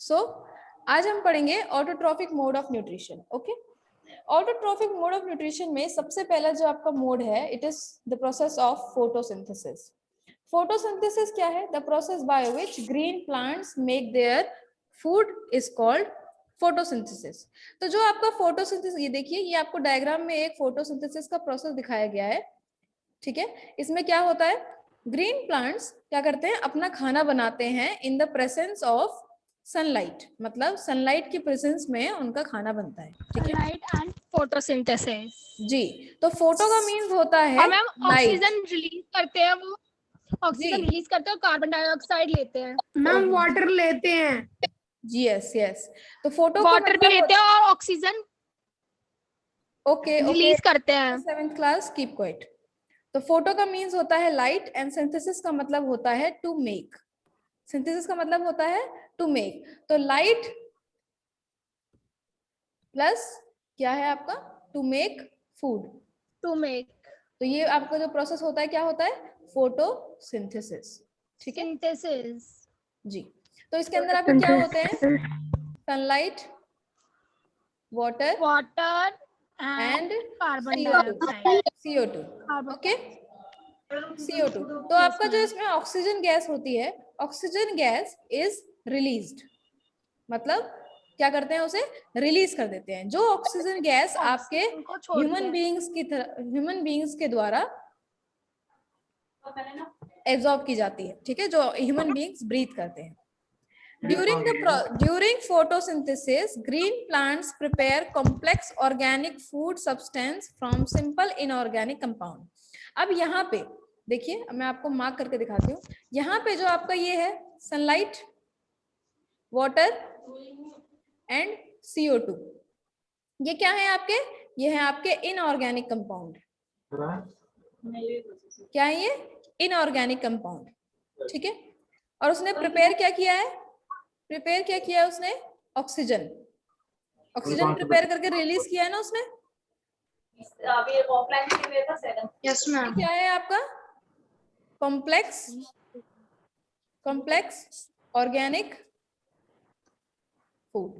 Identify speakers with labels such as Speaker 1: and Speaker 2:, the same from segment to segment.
Speaker 1: सो आज हम पढ़ेंगे autotrophic mode of nutrition. Okay, autotrophic mode of nutrition में सबसे पहला जो आपका मोड है, it is the process of photosynthesis. Photosynthesis क्या है? The process by which green plants make their food is called photosynthesis. तो जो आपका फोटोसिंथेसिस, ये देखिए, ये आपको डायग्राम में एक फोटोसिंथेसिस का प्रोसेस दिखाया गया है। ठीक है, इसमें क्या होता है, ग्रीन प्लांट्स क्या करते हैं, अपना खाना बनाते हैं इन द प्रेजेंस ऑफ सनलाइट, मतलब सनलाइट की प्रेजेंस में उनका खाना बनता है। ठीक है,
Speaker 2: लाइट एंड फोटोसिंथेसिस
Speaker 1: जी। तो फोटो का मीन्स होता है
Speaker 2: और मैम
Speaker 1: लाइट।
Speaker 2: ऑक्सीजन रिलीज करते हैं, वो ऑक्सीजन रिलीज करते हैं और कार्बन डाइऑक्साइड लेते हैं।
Speaker 3: मैम वाटर लेते हैं।
Speaker 1: जी यस यस। तो फोटो का
Speaker 2: वाटर भी
Speaker 1: मतलब
Speaker 2: लेते हैं और ऑक्सीजन
Speaker 1: ओके ओके,
Speaker 2: रिलीज करते हैं।
Speaker 1: 7th class, keep quiet. तो फोटो का मीन्स होता है लाइट एंड सिंथेसिस का मतलब होता है टू मेक। सिंथेसिस का मतलब होता है टू मेक। तो लाइट प्लस क्या है आपका, to make food.
Speaker 2: To make
Speaker 1: तो ये आपका जो प्रोसेस होता है क्या होता है, फोटोसिंथेसिस। ठीक है
Speaker 2: सिंथेसिस
Speaker 1: जी। तो इसके अंदर आपके क्या होते हैं, sunlight, water
Speaker 2: water
Speaker 1: and
Speaker 2: and carbon
Speaker 1: CO2।
Speaker 2: Dioxide.
Speaker 1: CO2 okay, CO2। तो आपका जो इसमें ऑक्सीजन गैस होती है, ऑक्सीजन गैस इज रिलीज्ड, मतलब क्या करते हैं, उसे रिलीज कर देते हैं। जो ऑक्सीजन गैस आपके ह्यूमन बीइंग्स के द्वारा एब्जॉर्ब की जाती है। ठीक है, जो ह्यूमन बीइंग्स ब्रीथ करते हैं। During photosynthesis, green plants prepare complex organic food substance from simple inorganic compound. अब यहाँ पे देखिए, मैं आपको मार्क करके दिखाती हूँ। यहाँ पे जो आपका ये है सनलाइट, वाटर एंड CO2, ये क्या है आपके, ये है आपके इनऑर्गेनिक कंपाउंड। क्या है ये, इनऑर्गेनिक कंपाउंड। ठीक है, और उसने प्रिपेयर क्या किया है, प्रिपेयर क्या किया है उसने, ऑक्सीजन। ऑक्सीजन प्रिपेयर करके रिलीज किया है ना उसने।
Speaker 3: Yes ma'am.
Speaker 1: क्या है आपका कॉम्प्लेक्स ऑर्गेनिक फूड।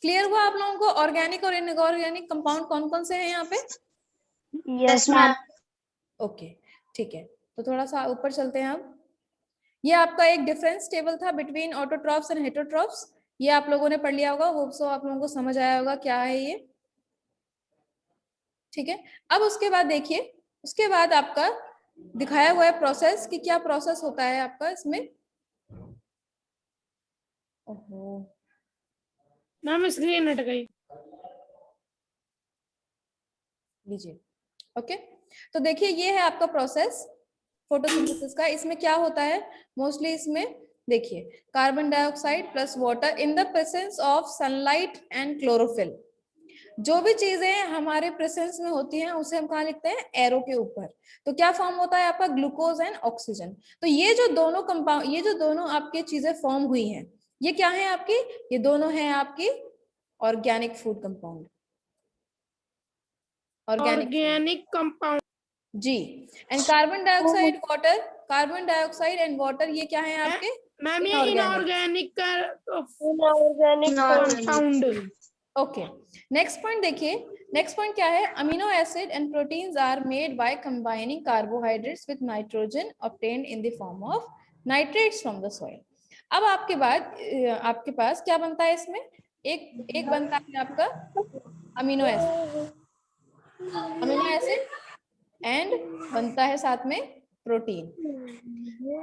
Speaker 1: क्लियर हुआ आप लोगों को, ऑर्गेनिक और इनऑर्गेनिक कंपाउंड कौन कौन से हैं यहाँ पे?
Speaker 3: Yes ma'am.
Speaker 1: ओके ठीक है, तो थोड़ा सा ऊपर चलते हैं अब। ये आपका एक डिफरेंस टेबल था बिटवीन ऑटोट्रॉफ्स एंड हेटरोट्रॉफ्स। ये आप लोगों ने पढ़ लिया होगा, होप सो आप लोगों को समझ आया होगा क्या है ये। ठीक है, अब उसके बाद देखिए, उसके बाद आपका दिखाया हुआ है प्रोसेस कि क्या प्रोसेस होता है आपका इसमें। ओहो
Speaker 3: मैम स्क्रीन हट गई।
Speaker 1: लीजिए, ओके। तो देखिए, ये है आपका प्रोसेस फोटोसिंथेसिस का। इसमें क्या होता है मोस्टली, इसमें देखिए, carbon dioxide plus water in the presence of sunlight and chlorophyll. जो भी चीजें हमारे प्रेजेंस में होती हैं उसे हम कहाँ लिखते हैं, एरो के ऊपर। तो क्या फॉर्म होता है आपका, ग्लूकोज एंड ऑक्सीजन। तो ये जो दोनों कंपाउंड, ये जो दोनों आपकी चीजें फॉर्म हुई हैं, ये क्या है आपकी, ये दोनों हैं आपकी organic food compound.
Speaker 3: Organic compound
Speaker 1: जी। And carbon dioxide water, carbon dioxide and water, ये क्या है आपके,
Speaker 3: मैम ये inorganic
Speaker 1: compound. Okay, next point देखिए। नेक्स्ट पॉइंट क्या है, amino acid and proteins are made by combining carbohydrates with nitrogen obtained in the form of nitrates from the soil. अब आपके बाद आपके पास क्या बनता है इसमें, एक बनता है आपका अमीनो एसिड एंड बनता है साथ में प्रोटीन।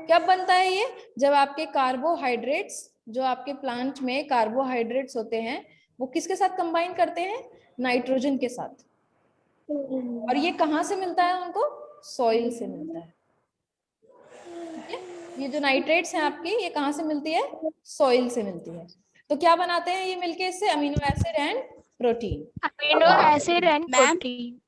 Speaker 1: कब बनता है ये, जब आपके कार्बोहाइड्रेट्स, जो आपके प्लांट में कार्बोहाइड्रेट्स होते हैं, वो किसके साथ कंबाइन करते हैं, नाइट्रोजन के साथ। और ये कहाँ से मिलता है उनको, सॉइल से मिलता है। ठीक है, ये जो नाइट्रेट्स हैं आपकी, ये कहाँ से मिलती है, सॉइल से मिलती है। तो क्या बनाते हैं ये मिलके इससे, amino acid and protein.
Speaker 2: Amino acid and protein.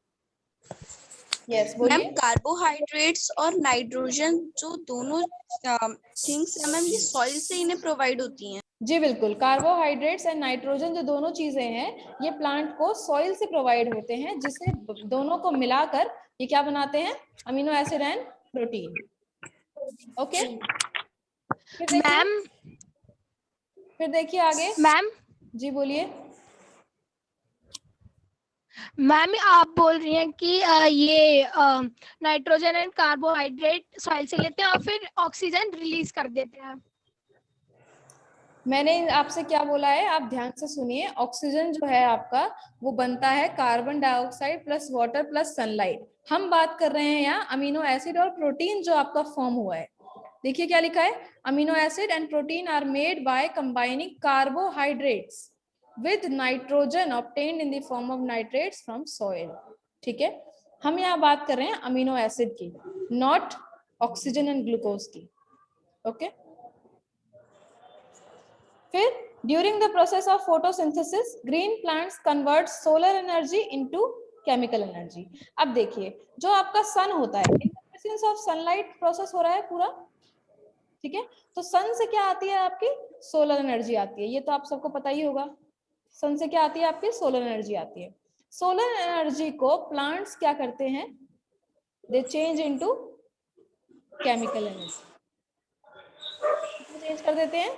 Speaker 1: Yes
Speaker 4: ma'am
Speaker 1: बोलिए।
Speaker 4: कार्बोहाइड्रेट्स और नाइट्रोजन जो दोनों थिंग्स है मैम, ये सॉइल से इन्हें प्रोवाइड होती हैं।
Speaker 1: जी बिल्कुल, कार्बोहाइड्रेट्स एंड नाइट्रोजन जो दोनों चीजें हैं, ये प्लांट को सॉइल से प्रोवाइड होते हैं, जिसे दोनों को मिलाकर ये क्या बनाते हैं, amino acid and protein. Okay
Speaker 2: ma'am
Speaker 1: फिर देखिए आगे,
Speaker 2: मैम
Speaker 1: जी बोलिए।
Speaker 2: मैम आप बोल रही हैं कि ये नाइट्रोजन एंड कार्बोहाइड्रेट सॉइल से लेते हैं और फिर ऑक्सीजन रिलीज कर देते हैं।
Speaker 1: मैंने आपसे क्या बोला है, आप ध्यान से सुनिए। ऑक्सीजन जो है आपका वो बनता है carbon dioxide plus water plus sunlight. हम बात कर रहे हैं यहाँ अमीनो एसिड और प्रोटीन जो आपका फॉर्म हुआ है। देखिए क्या लिखा है, amino acid and protein are made by combining carbohydrates with nitrogen obtained in the form of nitrates from soil. ठीक है, हम यहाँ बात कर रहे हैं अमीनो एसिड की, नॉट ऑक्सीजन एंड ग्लूकोज की। ओके, फिर during the process of photosynthesis green plants convert solar energy into chemical energy. अब देखिए जो आपका सन होता है, in the presence of sunlight process हो रहा है पूरा, ठीक है। तो सन से क्या आती है आपकी, सोलर एनर्जी आती है, ये तो आप सबको पता ही होगा। सन से क्या आती है आपकी, सोलर एनर्जी आती है। सोलर एनर्जी को प्लांट्स क्या करते हैं, दे change into chemical energy, change कर देते हैं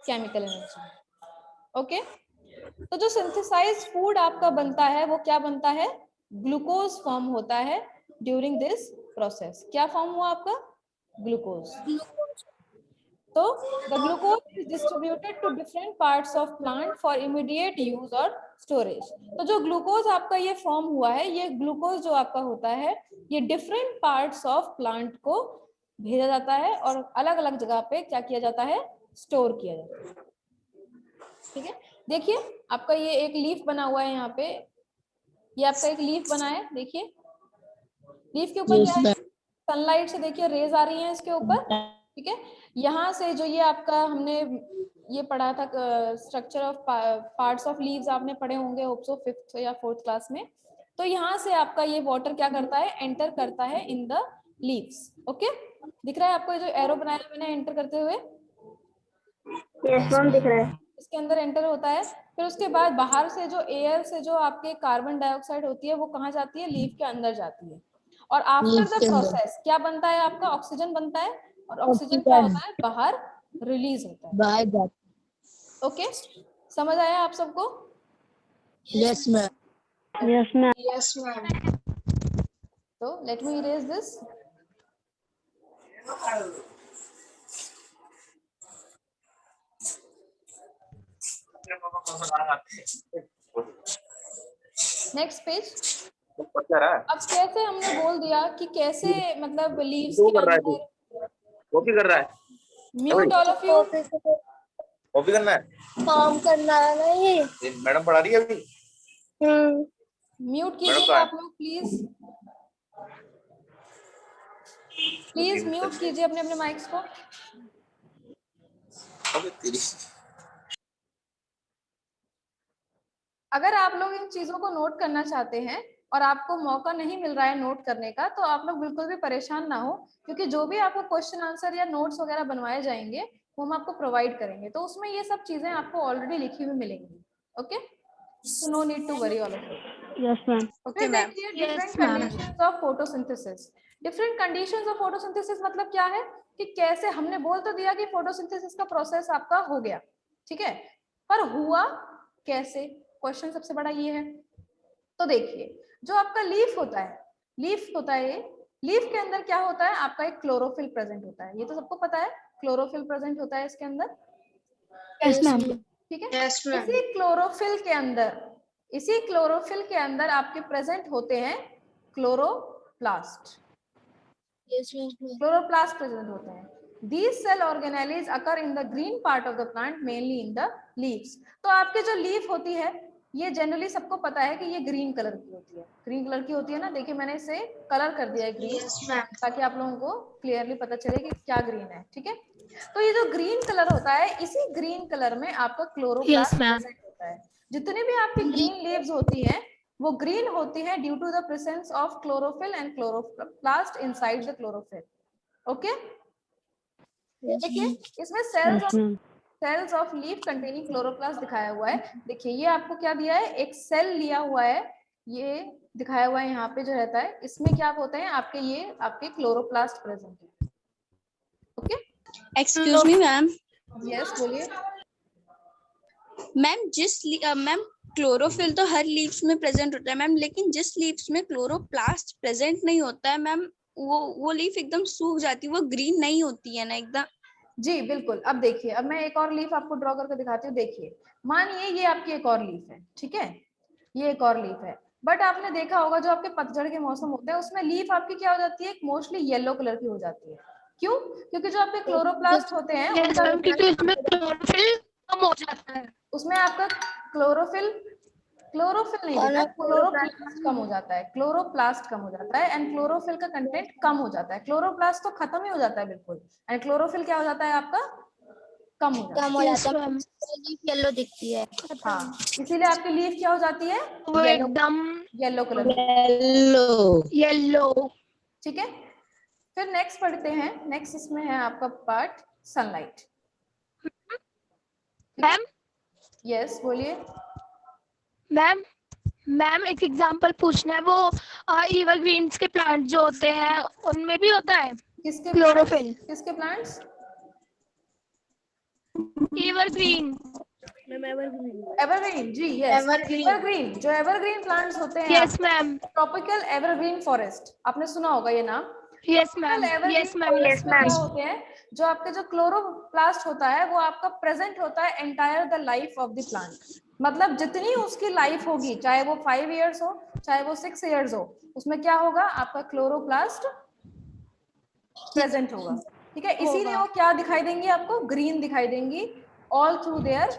Speaker 1: केमिकल एनर्जी। ओके, तो जो सिंथेसाइज फूड आपका बनता है वो क्या बनता है, ग्लूकोज फॉर्म होता है ड्यूरिंग दिस प्रोसेस। क्या फॉर्म हुआ आपका, ग्लूकोज। तो the glucose is distributed to different parts of plant for immediate use और स्टोरेज। तो जो ग्लूकोज आपका ये फॉर्म हुआ है, ये ग्लूकोज जो आपका होता है ये डिफरेंट पार्ट्स ऑफ प्लांट को भेजा जाता है और अलग अलग जगह पे क्या किया जाता है, स्टोर किया जाता है। ठीक है, देखिए आपका ये एक लीफ बना हुआ है यहाँ पे, ये आपका एक लीफ बना है। देखिए लीफ के ऊपर क्या है, सनलाइट से देखिए रेज आ रही है इसके ऊपर। ठीक है, यहाँ से जो ये आपका हमने ये पढ़ा था structure of parts of leaves, आपने पढ़े होंगे होप सो 5th या 4th क्लास में। तो यहाँ से आपका ये वाटर क्या करता है, एंटर करता है इन द लीव्स। ओके, दिख रहा है आपको जो एरो बनाया मैंने एंटर करते हुए,
Speaker 3: यस मैम दिख रहा है।
Speaker 1: इसके अंदर एंटर होता है। फिर उसके बाद बाहर से जो एयर से जो आपके कार्बन डाइऑक्साइड होती है वो कहाँ जाती है, लीफ के अंदर जाती है। और आफ्टर द प्रोसेस क्या बनता है आपका, ऑक्सीजन बनता है और ऑक्सीजन क्या होता है, बाहर रिलीज होता है, बाहर जाता है। ओके, समझ आया आप सबको?
Speaker 5: Yes ma'am.
Speaker 3: Yes ma'am.
Speaker 4: Yes ma'am.
Speaker 1: तो let me erase this. Next page. अब कैसे हमने बोल दिया कि कैसे मतलब लीव्स के अंदर,
Speaker 5: कॉपी कर रहा है,
Speaker 1: mute all of you,
Speaker 5: copy करना है,
Speaker 3: काम करना है ना ये।
Speaker 5: मैडम पढ़ा रही है अभी।
Speaker 1: म्यूट कीजिए आप लोग प्लीज, प्लीज म्यूट कीजिए अपने अपने माइक्स को। अगर आप लोग इन चीजों को नोट करना चाहते हैं और आपको मौका नहीं मिल रहा है नोट करने का, तो आप लोग बिल्कुल भी परेशान ना हो, क्योंकि जो भी आपको क्वेश्चन आंसर या नोट्स वगैरह बनवाए जाएंगे वो हम आपको प्रोवाइड करेंगे। तो उसमें ये सब चीजें आपको ऑलरेडी लिखी हुई मिलेंगी। Okay, so no need to worry all of it.
Speaker 3: Yes ma'am.
Speaker 4: Okay ma'am.
Speaker 1: Different conditions of photosynthesis. Different conditions of photosynthesis मतलब क्या है कि कैसे, हमने बोल तो दिया कि फोटोसिंथेसिस का प्रोसेस आपका हो गया, ठीक है, पर हुआ कैसे, क्वेश्चन सबसे बड़ा ये है। तो देखिए जो आपका लीफ होता है, लीफ होता है, लीफ के अंदर क्या होता है आपका, एक क्लोरोफिल प्रेजेंट होता है, ये तो सबको पता है, क्लोरोफिल प्रेजेंट होता है इसके अंदर।
Speaker 3: Yes ma'am.
Speaker 1: ठीक है,
Speaker 4: यस मैम।
Speaker 1: इसी क्लोरोफिल के अंदर, इसी क्लोरोफिल के अंदर आपके प्रेजेंट होते हैं क्लोरोप्लास्ट। क्लोरोप्लास्ट प्रेजेंट होते हैं। These cell organelles occur in the green part of the plant, mainly in the leaves. तो आपके जो लीफ होती है ये जनरली सबको पता है कि ये ग्रीन कलर की होती है, ग्रीन कलर की होती है ना। देखिए मैंने इसे कलर कर दिया है ग्रीन, ताकि आप लोगों को क्लियरली पता चले कि क्या ग्रीन है। ठीक है, तो ये जो ग्रीन कलर होता है, इसी ग्रीन कलर में आपका क्लोरोप्लास्ट प्रेजेंट होता है। जितनी भी आपकी ग्रीन लीव्स होती हैं वो ग्रीन होती है due to the presence of chlorophyll and chloroplast inside the chlorophyll. Okay, देखिए इसमें cells of leaf containing chloroplast दिखाया हुआ है। देखिए ये आपको क्या दिया है, एक सेल लिया हुआ है, ये दिखाया हुआ है यहाँ पे जो रहता है, इसमें क्या होते हैं आपके, ये आपके क्लोरोप्लास्ट प्रेजेंट है। Okay,
Speaker 4: excuse me ma'am,
Speaker 1: yes बोलिए।
Speaker 4: मैम क्लोरोफिल तो हर लीव्स में प्रेजेंट होता है मैम, लेकिन जिस लीव्स में क्लोरोप्लास्ट प्रेजेंट नहीं होता है मैम, वो लीफ एकदम सूख जाती है, वो ग्रीन नहीं होती है ना एकदम।
Speaker 1: जी बिल्कुल। अब देखिए, अब मैं एक और लीफ आपको ड्रॉ करके दिखाती हूँ। देखिए, मानिए ये आपकी एक और लीफ है, ठीक है, ये एक और लीफ है। बट आपने देखा होगा जो आपके पतझड़ के मौसम होते हैं उसमें लीफ आपकी क्या हो जाती है, मोस्टली येलो कलर की हो जाती है। क्यों? क्योंकि जो आपके क्लोरोप्लास्ट होते हैं
Speaker 2: यस
Speaker 1: उनका
Speaker 2: मैम, क्योंकि उसमें क्लोरोफिल कम हो जाता है।
Speaker 1: उसमें आपका क्लोरोफिल नहीं बेटा, क्लोरोप्लास्ट कम हो जाता है, क्लोरोप्लास्ट कम हो जाता है एंड क्लोरोफिल का कंटेंट कम हो जाता है। क्लोरोप्लास्ट तो खत्म ही हो जाता है बिल्कुल, एंड क्लोरोफिल क्या हो जाता है आपका, कम हो जाता
Speaker 3: कम हो
Speaker 2: यस
Speaker 3: जाता
Speaker 2: मैम,
Speaker 3: है, येलो दिखती है।
Speaker 1: है। हाँ, इसीलिए आपकी लीफ क्या हो जाती है,
Speaker 2: वो एकदम
Speaker 1: येलो कलर की।
Speaker 2: येलो।
Speaker 1: ठीक है, फिर नेक्स्ट पढ़ते हैं। नेक्स्ट इसमें है आपका पार्ट सनलाइट।
Speaker 2: मैम
Speaker 1: यस बोलिए।
Speaker 2: मैम मैम एक एग्जांपल पूछना है। वो एवरग्रीन्स के प्लांट जो होते हैं उनमें भी होता है
Speaker 1: किसके
Speaker 2: क्लोरोफिल?
Speaker 1: किसके प्लांट्स?
Speaker 2: एवरग्रीन।
Speaker 1: एवरग्रीन, जी यस, एवरग्रीन। जो एवरग्रीन प्लांट्स होते हैं
Speaker 2: yes ma'am,
Speaker 1: tropical evergreen forest, आपने सुना होगा ये नाम।
Speaker 2: Yes ma'am, yes ma'am, yes ma'am.
Speaker 1: क्या होते हैं, जो आपके जो क्लोरोप्लास्ट होता है वो आपका प्रेजेंट होता है entire the life of the plant. मतलब जितनी उसकी लाइफ होगी, चाहे वो 5 इयर्स हो चाहे वो 6 इयर्स हो, उसमें क्या होगा, आपका क्लोरोप्लास्ट प्रेजेंट होगा। ठीक है, इसीलिए वो क्या दिखाई देंगी आपको, ग्रीन दिखाई देंगी all through their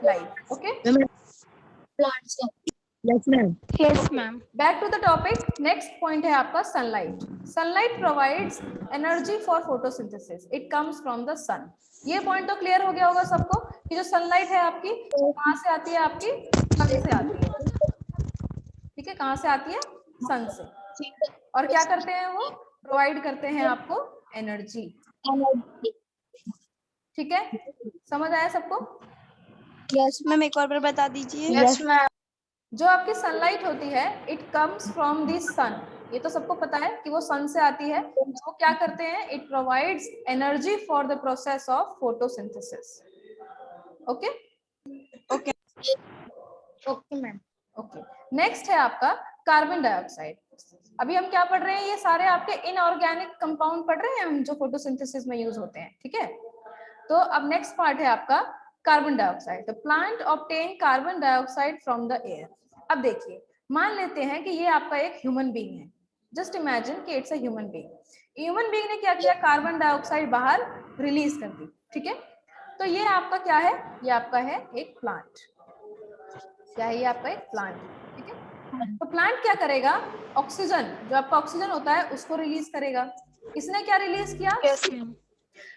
Speaker 1: life. Okay,
Speaker 2: yes ma'am.
Speaker 1: Back to the topic. Next point है आपका sunlight. Sunlight provides energy for photosynthesis, it comes from the sun. ये पॉइंट तो क्लियर हो गया होगा सबको कि जो सनलाइट है आपकी कहाँ से आती है, आपकी सन से आती है। ठीक है, कहाँ से आती है, सन से। और क्या करते हैं वो, प्रोवाइड करते हैं आपको एनर्जी। ठीक है, समझ आया सबको?
Speaker 4: यस मैम, एक और बार बता दीजिए।
Speaker 3: Yes ma'am.
Speaker 1: जो आपकी सनलाइट होती है it comes from the sun, ये तो सबको पता है कि वो सन से आती है। वो क्या करते हैं, it provides energy for the process of photosynthesis. Okay
Speaker 4: okay
Speaker 3: okay ma'am.
Speaker 1: Okay, next है आपका कार्बन डाइऑक्साइड। अभी हम क्या पढ़ रहे हैं, ये सारे आपके इनऑर्गेनिक कंपाउंड पढ़ रहे हैं हम जो फोटोसिंथेसिस में यूज होते हैं। ठीक है, तो अब नेक्स्ट पार्ट है आपका carbon dioxide. The plant obtain carbon dioxide from the air. अब देखिए, मान लेते हैं कि ये आपका एक ह्यूमन बीइंग है। जस्ट इमेजिन कि it's a human being. Human being ने क्या किया, कार्बन डाइऑक्साइड बाहर रिलीज कर दी। ठीक है, तो ये आपका क्या है, ये आपका है एक प्लांट। क्या है ये, आपका एक प्लांट। ठीक है, तो प्लांट क्या करेगा, ऑक्सीजन, जो आपका ऑक्सीजन होता है उसको रिलीज करेगा। इसने क्या रिलीज किया,
Speaker 2: यस मैम।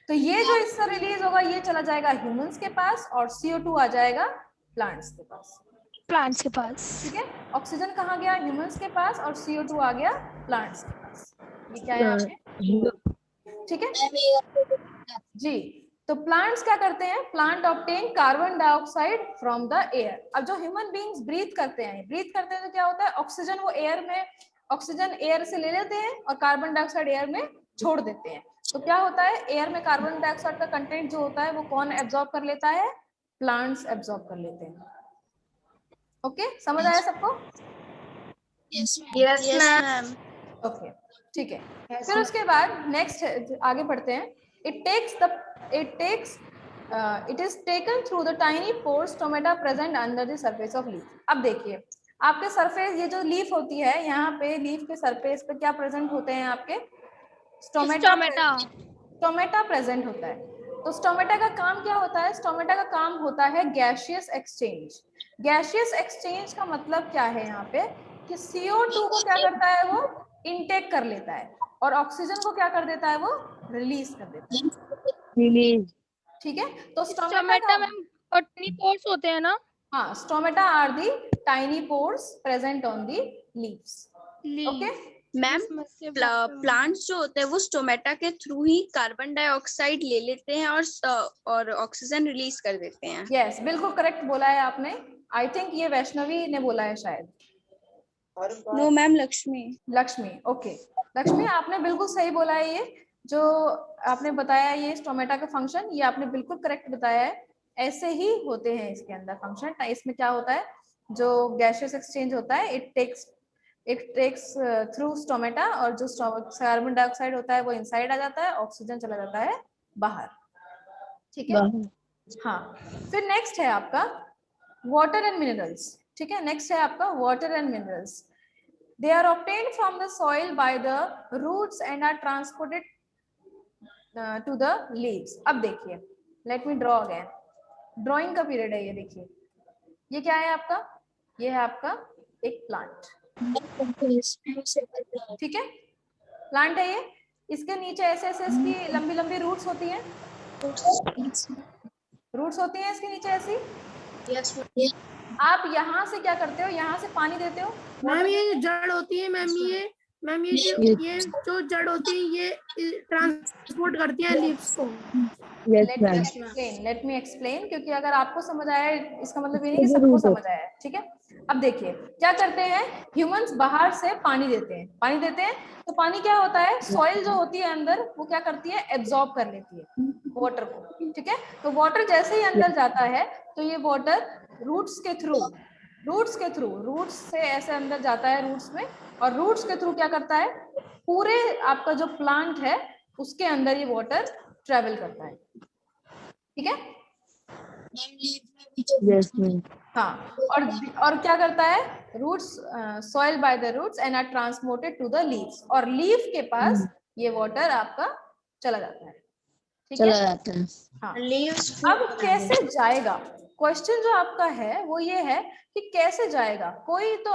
Speaker 1: तो ये जो इससे रिलीज होगा ये चला जाएगा ह्यूमंस के पास और CO2 आ जाएगा प्लांट्स के पास।
Speaker 2: प्लांट्स के पास।
Speaker 1: ठीक है, ऑक्सीजन कहाँ गया, ह्यूमंस के पास, और CO2 आ गया प्लांट्स के पास। ये क्या है आपके, ठीक है जी। तो प्लांट्स क्या करते हैं, plant obtain carbon dioxide from the air. अब जो ह्यूमन बीइंग्स ब्रीथ करते हैं तो क्या होता है, ऑक्सीजन वो एयर में, ऑक्सीजन एयर से ले लेते हैं और कार्बन डाइऑक्साइड एयर में छोड़ देते हैं। तो क्या होता है, एयर में कार्बन डाइऑक्साइड का कंटेंट जो होता है वो कौन एब्जॉर्ब कर लेता है, प्लांट्स एब्जॉर्ब कर लेते हैं। ओके, समझ आया सबको?
Speaker 3: Yes
Speaker 4: ma'am.
Speaker 1: ओके ठीक है, फिर उसके बाद नेक्स्ट आगे बढ़ते हैं। It is taken through the tiny pores stomata present under the surface of leaf. अब देखिए, आपके सरफेस, ये जो लीफ होती है यहाँ पे, लीफ के सरफेस पे क्या प्रेजेंट होते हैं आपके, स्टोमेटा प्रेजेंट होता है। तो स्टोमेटा का काम क्या होता है, स्टोमेटा का काम होता है गैसियस एक्सचेंज। गैसियस एक्सचेंज का मतलब क्या है यहाँ पे, कि CO2 को क्या करता है, वो इनटेक कर लेता है और ऑक्सीजन को क्या कर देता है, वो रिलीज कर देता है। ठीक है, तो
Speaker 2: स्टोमेटा मैम और टिनी पोर्स होते हैं ना?
Speaker 1: हाँ, stomata are the tiny pores present on the leaves. Okay
Speaker 4: ma'am, plants जो होते हैं वो स्टोमेटा के थ्रू ही कार्बन डाइऑक्साइड ले लेते हैं और ऑक्सीजन रिलीज कर देते हैं।
Speaker 1: यस, बिल्कुल करेक्ट बोला है आपने। आई थिंक ये वैष्णवी ने बोला है शायद।
Speaker 4: No ma'am, Lakshmi.
Speaker 1: Lakshmi, okay Lakshmi, आपने बिल्कुल सही बोला है। ये जो आपने बताया ये स्टोमेटा का फंक्शन, ये आपने बिल्कुल करेक्ट बताया है, ऐसे ही होते हैं इसके अंदर फंक्शन। इसमें क्या होता है, जो गैसियस एक्सचेंज होता है इट टेक्स थ्रू स्टोमेटा, और जो कार्बन डाइऑक्साइड होता है वो इनसाइड आ जाता है, ऑक्सीजन चला जाता है बाहर। ठीक है, हाँ। फिर नेक्स्ट है आपका वाटर एंड मिनरल्स। ठीक है, नेक्स्ट है आपका water and minerals. They are obtained from the soil by the roots and are transported to the leaves. अब देखिए, let me draw again, drawing का पीरियड है ये। देखिए ये क्या है आपका, ये है आपका एक प्लांट। ठीक है, प्लांट है ये, इसके नीचे ऐसे ऐसे इसकी लंबी लंबी रूट्स होती हैं, रूट्स होती हैं इसके नीचे ऐसी। आप यहाँ से क्या करते हो, यहाँ से पानी देते हो।
Speaker 6: मैम ये जड़ होती है मैम, ये जो जड़ होती है ये ट्रांसपोर्ट करती है लीव्स को।
Speaker 1: लेट मी एक्सप्लेन, क्योंकि अगर आपको समझ आया इसका मतलब ये नहीं कि सबको समझ आया है। ठीक है, अब देखिए क्या करते हैं, ह्यूमंस बाहर से पानी देते हैं, तो पानी क्या होता है, सॉइल जो होती है अंदर वो क्या करती है, एब्जॉर्ब कर लेती है वाटर को। ठीक है, तो वाटर जैसे ही अंदर जाता है तो ये वाटर रूट्स से ऐसे अंदर जाता है रूट्स में, और रूट्स के थ्रू क्या करता है, पूरे आपका जो प्लांट है उसके अंदर ये वाटर ट्रेवल करता है। ठीक है, हाँ। और क्या करता है, roots soil by the roots and are transported to the leaves, और लीफ के पास ये वाटर आपका चला जाता है। ठीक है, हाँ। अब कैसे जाएगा, क्वेश्चन जो आपका है वो ये है कि कैसे जाएगा। कोई तो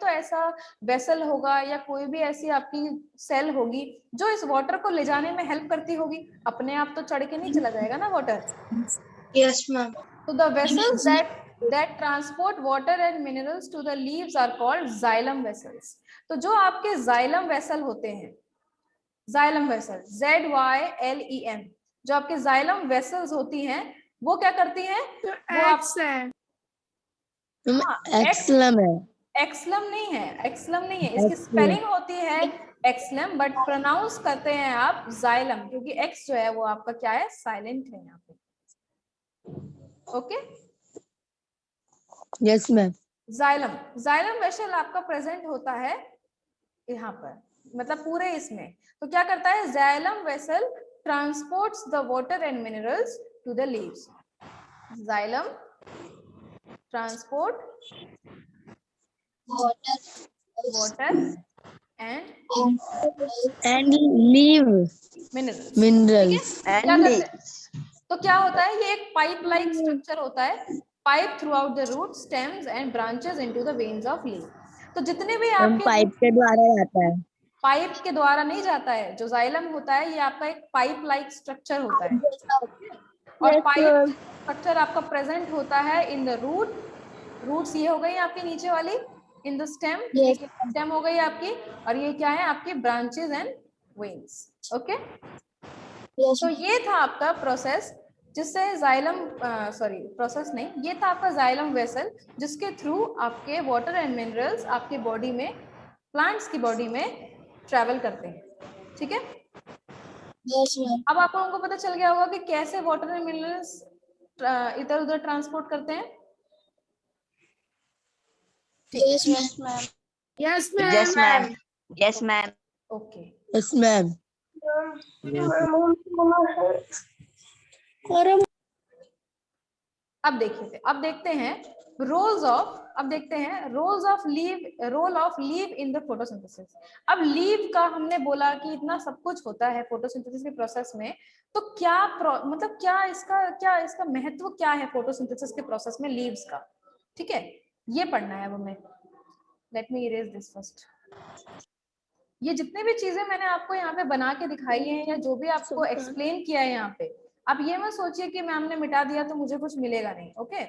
Speaker 1: ऐसा वेसल होगा या कोई भी ऐसी आपकी सेल होगी जो इस वाटर को ले जाने में हेल्प करती होगी, अपने आप तो चढ़ के नहीं चला जाएगा ना वाटर।
Speaker 3: Yes ma'am.
Speaker 1: तो the vessels that transport water and minerals to the leaves are called xylem vessels। तो जो आपके xylem vessel होते हैं, xylem vessel ZYLEM, जो आपके xylem vessels होती हैं वो क्या करती हैं, वो आप एक्सलम नहीं है, इसकी स्पेलिंग होती है एक्सलम, बट प्रोनाउंस करते हैं आप xylem, क्योंकि एक्स जो है वो आपका क्या है, साइलेंट है यहाँ पे। Okay,
Speaker 6: yes ma'am.
Speaker 1: Xylem vessel आपका प्रेजेंट होता है यहाँ पर, मतलब पूरे इसमें। तो क्या करता है, xylem vessel transports the water and minerals to the leaves. Xylem transport water
Speaker 6: and leave minerals.
Speaker 1: तो क्या होता है, ये एक पाइप लाइक स्ट्रक्चर होता है, pipe throughout the root stems and branches into the veins of leaf. तो जितने भी आपके
Speaker 6: पाइप के द्वारा जाता है,
Speaker 1: पाइप के द्वारा नहीं जाता है, जो जाइलम होता है ये आपका एक पाइप लाइक स्ट्रक्चर होता है, और पाइप स्ट्रक्चर आपका प्रेजेंट होता है इन द रूट्स ये हो गई आपकी नीचे वाली, इन द स्टेम हो गई आपकी, और ये क्या है आपकी ब्रांचेस एंड वेन्स। ओके, तो ये था आपका प्रोसेस जिससे जाइलम प्रोसेस नहीं, ये था आपका जाइलम वेसल, जिसके थ्रू आपके वाटर एंड मिनरल्स आपके बॉडी में, प्लांट्स की बॉडी में ट्रैवल करते हैं। ठीक है, अब आप लोगों को पता चल गया होगा कि कैसे वाटर एंड मिनरल्स इधर उधर ट्रांसपोर्ट करते हैं।
Speaker 6: Yes ma'am.
Speaker 1: Okay,
Speaker 6: yes ma'am.
Speaker 1: अब देखते हैं role of leave in the photosynthesis. अब लीव का हमने बोला कि इतना सब कुछ होता है फोटोसिंथेसिस के प्रोसेस में, तो क्या इसका महत्व क्या है फोटोसिंथेसिस के प्रोसेस में लीव्स का। ठीक है, ये पढ़ना है वो। मैं late me erase this first. ये जितने भी चीजें मैंने आपको यहाँ पे बना के दिखाई हैं या जो भी आपको एक्सप्लेन किया है यहाँ पे, आप ये मत सोचिए कि मैम ने मिटा दिया तो मुझे कुछ मिलेगा नहीं। Okay,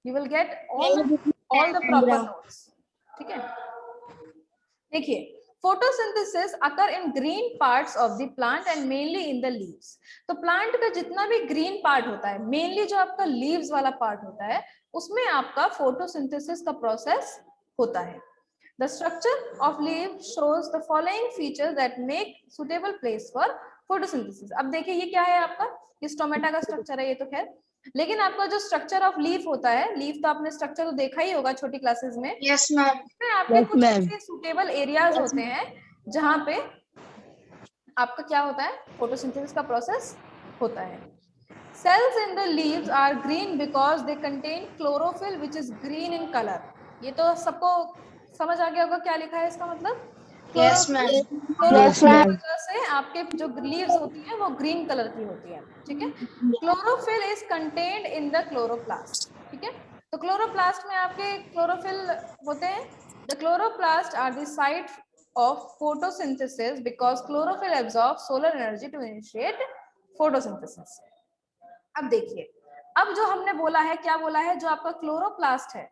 Speaker 1: you will get all the proper notes. ठीक है, देखिए, photosynthesis occur in green parts of the plant and mainly in the leaves. तो प्लांट का जितना भी ग्रीन पार्ट होता है, मेनली जो आपका लीव्स वाला पार्ट होता है, उसमें आपका फोटोसिंथेसिस का प्रोसेस होता है। The structure of leaf shows the following features that make suitable place for photosynthesis. अब देखिए ये क्या है आपका, ये स्टोमेटा का स्ट्रक्चर है ये तो खैर, लेकिन आपका जो स्ट्रक्चर ऑफ लीफ होता है, लीफ तो आपने स्ट्रक्चर तो देखा ही होगा छोटी क्लासेस में,
Speaker 3: यस मैम।
Speaker 1: इसमें आपके कुछ ऐसे सुटेबल एरियाज होते हैं जहां पे आपका क्या होता है, फोटोसिंथेसिस का प्रोसेस होता है। Cells in the leaves are green because they contain chlorophyll which is green in color. ये तो सबको समझ आ गया होगा क्या लिखा है इसका मतलब,
Speaker 3: यस मैम।
Speaker 1: क्लोरोफिल की वजह से आपके जो लीव्स होती हैं वो ग्रीन कलर की होती है, ठीक है। Chlorophyll is contained in the chloroplast, ठीक है। तो क्लोरोप्लास्ट में आपके क्लोरोफिल होते हैं। The chloroplast are the site of photosynthesis because chlorophyll absorb solar energy to initiate photosynthesis. अब देखिए, अब जो हमने बोला है, क्या बोला है, जो आपका क्लोरोप्लास्ट है,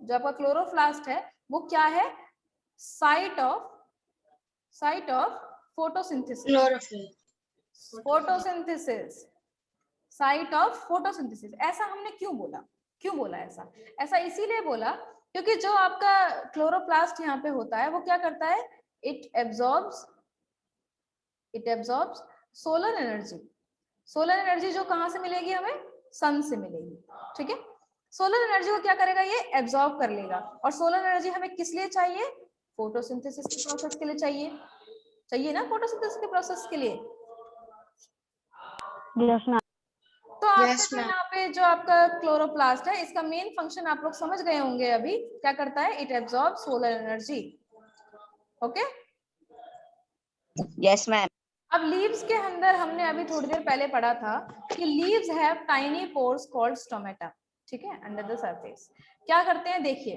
Speaker 1: जो आपका क्लोरोप्लास्ट है वो क्या है, site of photosynthesis,
Speaker 3: chlorophyll.
Speaker 1: Photosynthesis, site of photosynthesis. ऐसा हमने क्यों बोला, क्यों बोला ऐसा, ऐसा इसीलिए बोला क्योंकि जो आपका क्लोरोप्लास्ट यहाँ पे होता है वो क्या करता है, it absorbs solar energy. Solar energy जो कहां से मिलेगी हमें, सन से मिलेगी, ठीक है। सोलर एनर्जी को क्या करेगा, ये एब्जॉर्ब कर लेगा। और सोलर एनर्जी हमें किस लिए चाहिए, फोटोसिंथेसिस के प्रोसेस के लिए चाहिए, चाहिए ना, फोटोसिंथेसिस के प्रोसेस के लिए। तो आपका
Speaker 3: Yes,
Speaker 1: जो
Speaker 3: ma'am.
Speaker 1: यहाँ पे जो आपका क्लोरोप्लास्ट है, इसका मेन फंक्शन आप लोग समझ गए होंगे अभी, क्या करता है, it absorb solar energy, okay.
Speaker 7: Yes ma'am.
Speaker 1: अब लीव्स के अंदर हमने अभी थोड़ी देर पहले पढ़ा था कि leaves have tiny pores called stomata, ठीक है, अंडर द सरफेस। क्या करते हैं, देखिए,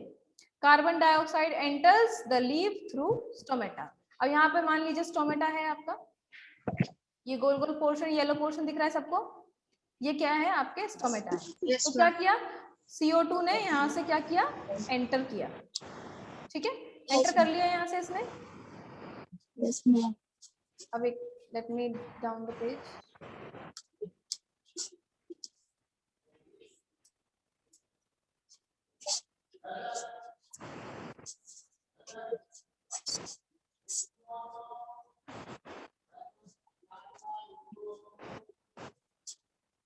Speaker 1: carbon dioxide enters the leave through stomata. अब यहाँ पे मान लीजिए स्टोमेटा है आपका, ये गोल गोल पोर्शन, येलो पोर्शन दिख रहा है सबको, ये क्या है, आपके स्टोमेटा है।
Speaker 3: Yes,
Speaker 1: तो क्या
Speaker 3: ma'am.
Speaker 1: किया, CO2 ने यहाँ से क्या किया, एंटर किया, ठीक है, एंटर कर लिया यहाँ से इसने।
Speaker 3: Yes, ma'am.
Speaker 1: अब एक, let me down the page.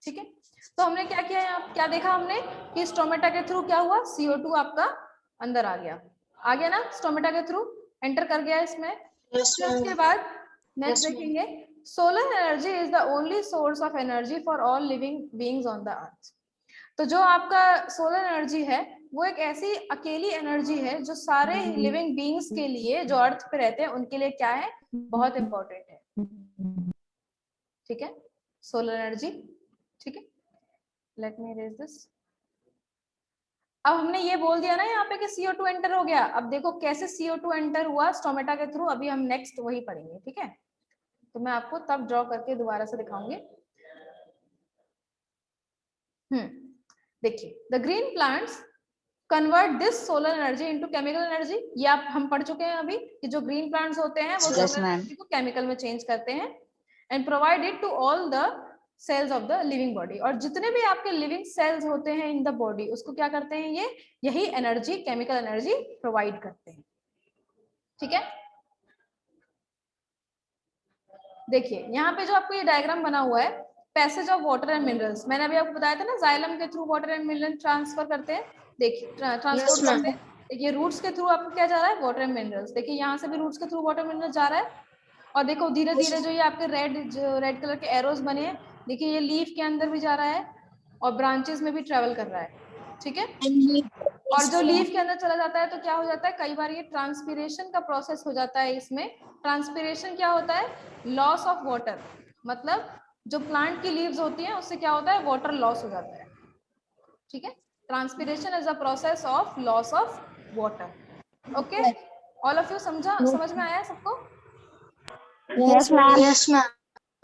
Speaker 1: ठीक है, तो हमने क्या किया यहाँ, क्या देखा हमने कि स्टोमेटा के थ्रू क्या हुआ, CO2 आपका अंदर आ गया ना, स्टोमेटा के थ्रू एंटर कर गया इसमें।
Speaker 3: Yes,
Speaker 1: फिर उसके
Speaker 3: ma'am.
Speaker 1: बाद नेक्स्ट
Speaker 3: Yes, ma'am.
Speaker 1: देखेंगे, solar energy is the only source of energy for all living beings on the earth. तो जो आपका सोलर एनर्जी है वो एक ऐसी अकेली एनर्जी है जो सारे लिविंग बीइंग्स के लिए, जो अर्थ पे रहते हैं उनके लिए क्या है, बहुत इंपॉर्टेंट है, ठीक है, सोलर एनर्जी, ठीक है। Late me erase this. अब हमने ये बोल दिया ना यहाँ पे कि CO2 एंटर हो गया। अब देखो कैसे CO2 एंटर हुआ स्टोमेटा के थ्रू, अभी हम नेक्स्ट वही पढ़ेंगे, ठीक है। तो मैं आपको तब ड्रॉ करके दोबारा से दिखाऊंगी। देखिए, the green plants convert this solar energy into chemical energy. ये आप हम पढ़ चुके हैं अभी कि जो ग्रीन प्लांट्स होते हैं वो
Speaker 7: Yes,
Speaker 1: सोलर
Speaker 7: ma'am.
Speaker 1: एनर्जी को केमिकल में चेंज करते हैं and provide it to all the cells of the living body. और जितने भी आपके लिविंग सेल्स होते हैं इन द बॉडी, उसको क्या करते हैं, ये यही एनर्जी, केमिकल एनर्जी प्रोवाइड करते हैं, ठीक है। देखिए यहाँ पे जो आपको ये डायग्राम बना हुआ है, passage of water and minerals, मैंने अभी आपको बताया था ना, जाइलम के through water and mineral transfer करते हैं, देखिए ट्रांसपोर्ट
Speaker 3: ma'am.
Speaker 1: करते हैं। देखिए रूट्स के थ्रू आपको क्या जा रहा है, वाटर एंड मिनरल्स। देखिए यहाँ से भी रूट्स के थ्रू वाटर मिनरल जा रहा है। और देखो धीरे धीरे जो ये आपके रेड कलर के एरोज बने हैं, देखिए ये लीफ के अंदर भी जा रहा है और ब्रांचेस में भी ट्रेवल कर रहा है, ठीक है। और जो लीफ के अंदर चला जाता है तो क्या हो जाता है, कई बार ये ट्रांसपीरेशन का प्रोसेस हो जाता है। इसमें ट्रांसपीरेशन क्या होता है, लॉस ऑफ वाटर, मतलब जो प्लांट की लीव्स होती हैं उससे क्या होता है, वाटर लॉस हो जाता है, ठीक है। Transpiration is a process of loss of water, okay. All of you समझ में आया सबको?
Speaker 3: Yes, ma'am. Yes, ma'am.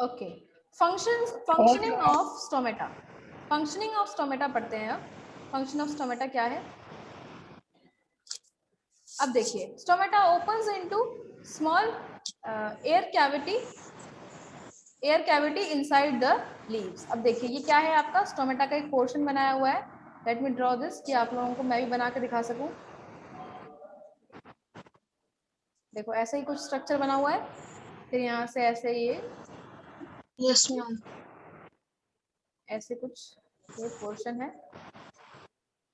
Speaker 1: Okay, functioning of stomata, functioning of stomata पढ़ते हैं अब। फंक्शन ऑफ स्टोमेटा क्या है, अब देखिए, stomata opens into small air cavity inside the leaves. अब देखिए ये क्या है, आपका स्टोमेटा का एक पोर्शन बनाया हुआ है। लेट मी ड्रॉ दिस कि आप लोगों को मैं भी बना के दिखा सकूं। देखो ऐसे ही कुछ स्ट्रक्चर बना हुआ है, फिर यहाँ से ऐसे ये
Speaker 3: Yes, ma'am.
Speaker 1: ऐसे कुछ ये पोर्शन है,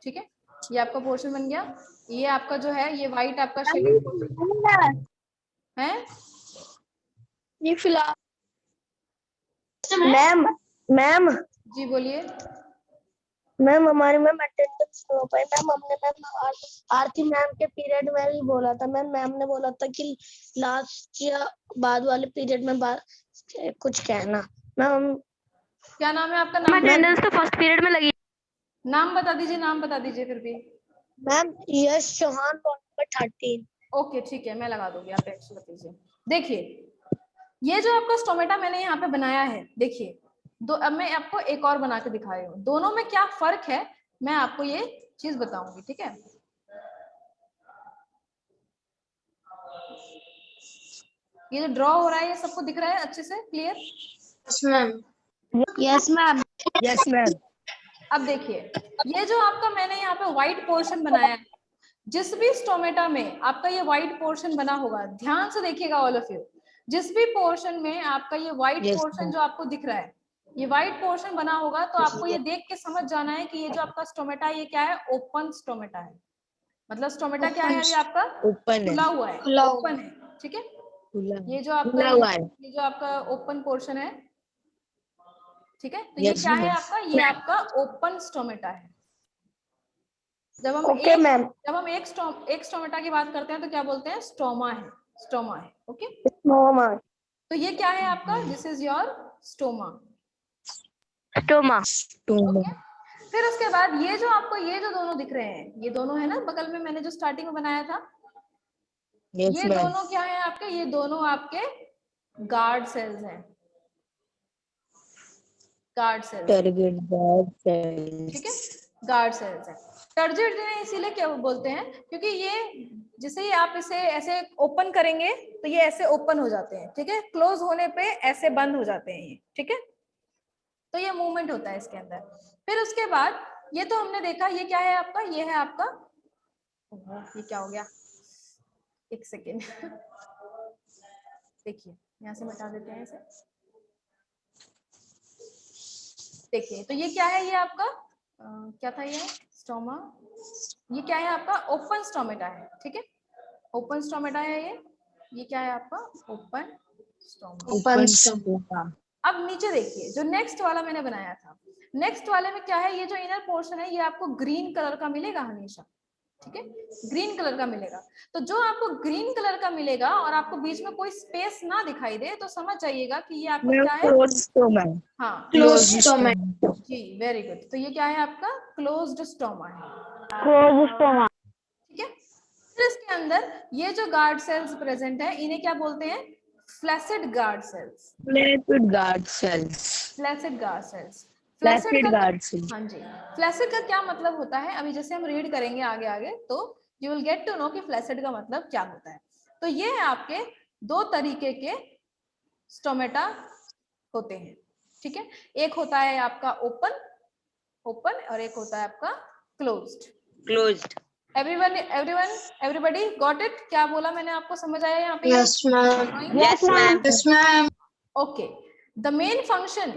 Speaker 1: ठीक है, ये आपका पोर्शन बन गया। ये आपका जो है ये वाइट आपका शेडेड पोर्शन है।
Speaker 2: ये फिलहाल
Speaker 3: मैम मैम
Speaker 1: जी बोलिए।
Speaker 3: मैम हमारे मैम अटेंडेंस नहीं हो पाई मैम। हमने मैम आरती मैम के पीरियड में ही बोला था मैम। मैम ने बोला था कि लास्ट या बाद वाले पीरियड में कुछ कहना मैम।
Speaker 1: क्या नाम है आपका? नाम
Speaker 2: अटेंडेंस तो फर्स्ट पीरियड में लगी।
Speaker 1: नाम बता दीजिए, नाम बता दीजिए फिर भी।
Speaker 3: मैम यश चौहान नंबर 13।
Speaker 1: ओके ठीक है, मैं लगा दूंगी, आप टेक्स्ट बता दीजिए। देखिए ये जो आपका स्टोमेटा मैंने यहाँ पे बनाया है, देखिए दो, अब मैं आपको एक और बना के दिखा रही हूँ, दोनों में क्या फर्क है मैं आपको ये चीज बताऊंगी, ठीक है। ये जो ड्रॉ हो रहा है ये सबको दिख रहा है अच्छे से, clear?
Speaker 3: Yes ma'am. Yes ma'am. Yes ma'am.
Speaker 1: अब देखिए ये जो आपका मैंने यहाँ पे व्हाइट पोर्शन बनाया है, जिस भी स्टोमेटा में आपका ये व्हाइट पोर्शन बना होगा, ध्यान से देखिएगा ऑल ऑफ यू, जिस भी पोर्शन में आपका ये व्हाइट पोर्शन जो आपको दिख रहा है, ये व्हाइट पोर्शन बना होगा, तो आपको ये देख के समझ जाना है कि ये जो आपका स्टोमेटा है ये क्या है, ओपन स्टोमेटा है। मतलब स्टोमेटा क्या है, अभी आपका
Speaker 3: ओपन
Speaker 1: खुला हुआ है,
Speaker 3: खुला हुआ
Speaker 1: ओपन है, ठीक है।
Speaker 3: खुला
Speaker 1: ये जो आपका
Speaker 3: खुला हुआ है।
Speaker 1: ये जो आपका ओपन पोर्शन है, ठीक है, तो ये क्या है आपका, ये आपका ओपन स्टोमेटा है। जब हम
Speaker 3: ओके मैम।
Speaker 1: जब हम एक स्टोमेटा की बात करते हैं तो क्या बोलते हैं, स्टोमा है, स्टोमा है, ओके।
Speaker 3: स्टोमा।
Speaker 1: तो ये क्या है आपका, this is your stoma.
Speaker 3: Stoma.
Speaker 1: फिर उसके बाद ये जो आपको ये जो दोनों दिख रहे हैं, ये दोनों है ना बगल में, मैंने जो स्टार्टिंग में बनाया था, ये दोनों क्या है आपके, ये दोनों आपके गार्ड सेल्स हैं, गार्ड सेल्स, ठीक है, गार्ड सेल्स है। टर्जिड इसीलिए क्या बोलते हैं, क्योंकि ये जैसे ही आप इसे ऐसे ओपन करेंगे तो ये ऐसे ओपन हो जाते हैं, ठीक है, क्लोज होने पे ऐसे बंद हो जाते हैं ये, ठीक है, तो ये मूवमेंट होता है इसके अंदर। फिर उसके बाद ये तो हमने देखा, ये क्या है आपका, ये है आपका, ये क्या हो गया, एक सेकेंड देखिए यहाँ से मिटा देते हैं इसे। देखिए तो ये क्या है, ये आपका क्या था, ये स्टोमा, ये क्या है आपका, ओपन स्टोमेटा है, ठीक है, ओपन स्टोमेटा है ये क्या है आपका, ओपन स्टोमा।
Speaker 3: Open stoma.
Speaker 1: अब नीचे देखिए जो नेक्स्ट वाला मैंने बनाया था, नेक्स्ट वाले में क्या है, ये जो इनर पोर्शन है ये आपको ग्रीन कलर का मिलेगा हमेशा, ठीक है, ग्रीन कलर का मिलेगा। तो जो आपको ग्रीन कलर का मिलेगा और आपको बीच में कोई स्पेस ना दिखाई दे तो समझ जाइएगा कि ये आपका क्या है, हाँ
Speaker 3: क्लोज्ड स्टोमा।
Speaker 1: जी, वेरी गुड। तो ये क्या है आपका, क्लोज्ड स्टोमा है,
Speaker 3: क्लोज्ड स्टोमा।
Speaker 1: ठीक है। फिर इसके अंदर ये जो गार्ड सेल्स प्रेजेंट है इन्हें क्या बोलते हैं, flaccid guard cells,
Speaker 3: flaccid guard cells.
Speaker 1: Flaccid guard cells,
Speaker 3: flaccid guard cells.
Speaker 1: हाँ जी, फ्लैसिड का क्या मतलब होता है, अभी जैसे हम रीड करेंगे आगे आगे तो you will get to know कि फ्लैसिड का मतलब क्या होता है। तो ये आपके दो तरीके के स्टोमेटा होते हैं, ठीक है, एक होता है आपका ओपन और एक होता है आपका क्लोज्ड। Everybody got it? क्या बोला मैंने, आपको समझ आया यहाँ पे?
Speaker 3: Yes ma'am. Yes ma'am. Yes ma'am.
Speaker 1: Okay, the main function,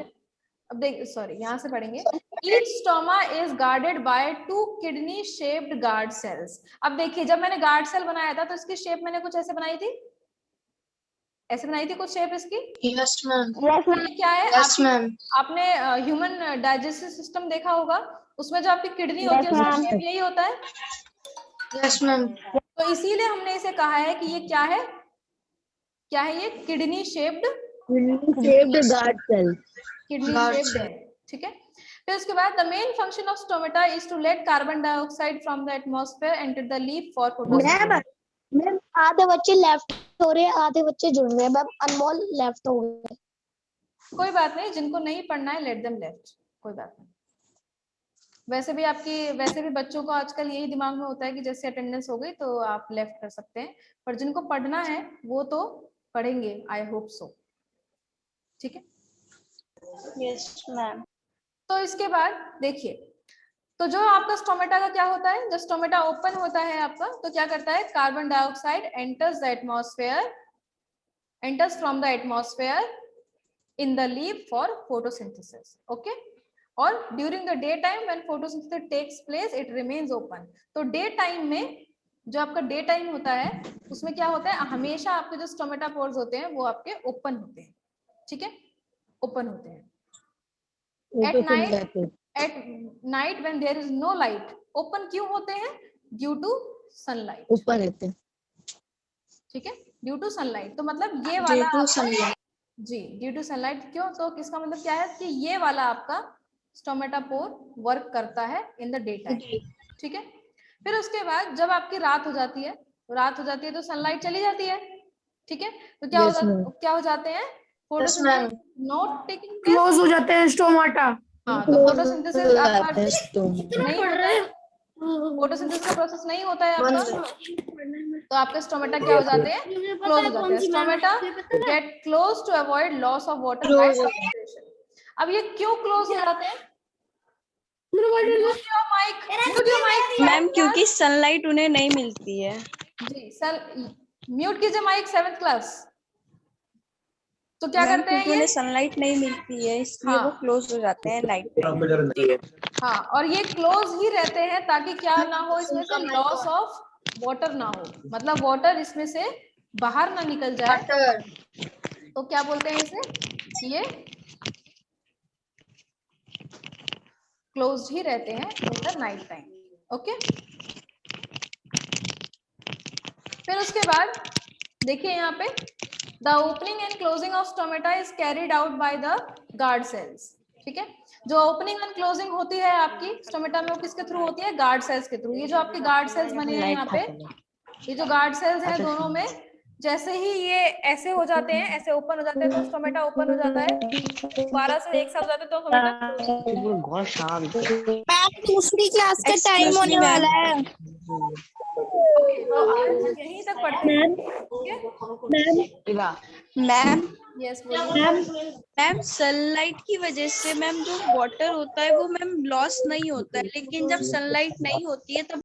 Speaker 1: अब देख सॉरी यहाँ से पढ़ेंगे, each stoma is guarded by 2 kidney shaped guard cells। अब देखिए जब मैंने गार्ड सेल बनाया था तो इसकी शेप मैंने कुछ ऐसे बनाई थी, ऐसे बनाई थी कुछ शेप इसकी।
Speaker 3: Yes ma'am.
Speaker 1: ये क्या है,
Speaker 3: यस मैम।
Speaker 1: आपने ह्यूमन डाइजेस्टिव सिस्टम देखा होगा, उसमें जो आपकी किडनी होती है उसका शेप यही होता है।
Speaker 3: Yes ma'am.
Speaker 1: तो इसीलिए हमने इसे कहा है कि ये क्या है, क्या है ये, kidney shaped
Speaker 3: guard cell.
Speaker 1: Kidney shaped है, ठीक है। फिर उसके बाद the main function of stomata is to let carbon dioxide from the atmosphere enter the leaf for photosynthesis.
Speaker 3: Ma'am आधे बच्चे लेफ्ट हो रहे हैं, आधे बच्चे जुड़ रहे हैं मैम। अनमोल लेफ्ट हो गए।
Speaker 1: कोई बात नहीं, जिनको नहीं पढ़ना है लेट देम लेफ्ट, कोई बात नहीं। वैसे भी बच्चों को आजकल यही दिमाग में होता है कि जैसे अटेंडेंस हो गई तो आप लेफ्ट कर सकते हैं, पर जिनको पढ़ना है वो तो पढ़ेंगे, आई होप सो, ठीक है।
Speaker 3: Yes ma'am.
Speaker 1: तो इसके बाद देखिए, तो जो आपका स्टोमेटा का क्या होता है, जब स्टोमेटा ओपन होता है आपका तो क्या करता है, carbon dioxide enters from the atmosphere in the leaf for photosynthesis. Okay. और during the daytime when photosynthesis takes place it remains open. तो daytime में जो आपका डे टाइम होता है उसमें क्या होता है, हमेशा आपके जो स्टोमेटा पोर्स होते हैं वो आपके ओपन होते हैं. ठीक है, ओपन होते हैं. At night when there is no light, open क्यों होते हैं? Due to sunlight.
Speaker 3: ऊपर रहते हैं.
Speaker 1: ठीक है, ड्यू टू सनलाइट. तो मतलब ये वाला
Speaker 4: sunlight.
Speaker 1: जी ड्यू टू सनलाइट. क्यों? तो किसका मतलब क्या है कि ये वाला आपका स्टोमेटा पोर वर्क करता है इन द डे टाइम. ठीक है. फिर उसके बाद जब आपकी रात हो जाती है, तो सनलाइट चली जाती है. ठीक है. तो क्या हो जाते हैं? Photosynthesis not taking place,
Speaker 6: close हो जाते हैं स्टोमाटा.
Speaker 1: हाँ, तो फोटोसिंथेसिस आपका नहीं होता है, फोटोसिंथेसिस का प्रोसेस नहीं होता है आपका. तो आपके स्टोमेटा क्या हो जाते हैं? क्लोज हो जाते हैं. Stomata get close to avoid loss of water by suffocation. अब ये क्यों क्लोज हो जाते हैं?
Speaker 4: मैम क्योंकि सनलाइट उन्हें नहीं मिलती है.
Speaker 1: जी सर, म्यूट कीजिए माइक 7th क्लास. तो क्या
Speaker 4: मैम,
Speaker 1: करते हैं
Speaker 4: क्योंकि
Speaker 1: ये?
Speaker 4: उन्हें सनलाइट नहीं मिलती है इसलिए
Speaker 1: हाँ.
Speaker 4: वो क्लोज हो जाते हैं लाइट.
Speaker 1: हाँ, और ये क्लोज ही रहते हैं ताकि क्या ना हो, इसमें से लॉस ऑफ वाटर ना हो, मतलब वाटर इसमें से बाहर ना निकल जाए. तो क्या बोलते हैं इसे? ये क्लोज्ड ही रहते हैं in the night time. Okay. फिर उसके बाद देखिए यहाँ पे the opening and closing of stomata is carried out by the guard cells. ठीक है. जो ओपनिंग एंड क्लोजिंग होती है आपकी स्टोमेटा में वो किसके थ्रू होती है? गार्ड सेल्स के थ्रू. ये जो आपके गार्ड सेल्स बने हैं यहाँ पे, ये जो गार्ड सेल्स हैं दोनों में, जैसे ही ये ऐसे हो जाते हैं, ऐसे ओपन हो जाते हैं तो स्टोमेटा ओपन हो जाता है. 12 से एक साथ हो जाते हैं तो स्टोमेटा.
Speaker 2: दूसरी क्लास का टाइम होने वाला है.
Speaker 1: तो आज यहीं तक पढ़ते हैं.
Speaker 4: मैम
Speaker 1: यस बोलिए.
Speaker 4: मैम सनलाइट की वजह से मैम जो वाटर होता है वो मैम लॉस नहीं होता है, लेकिन जब सनलाइट नहीं होती है तब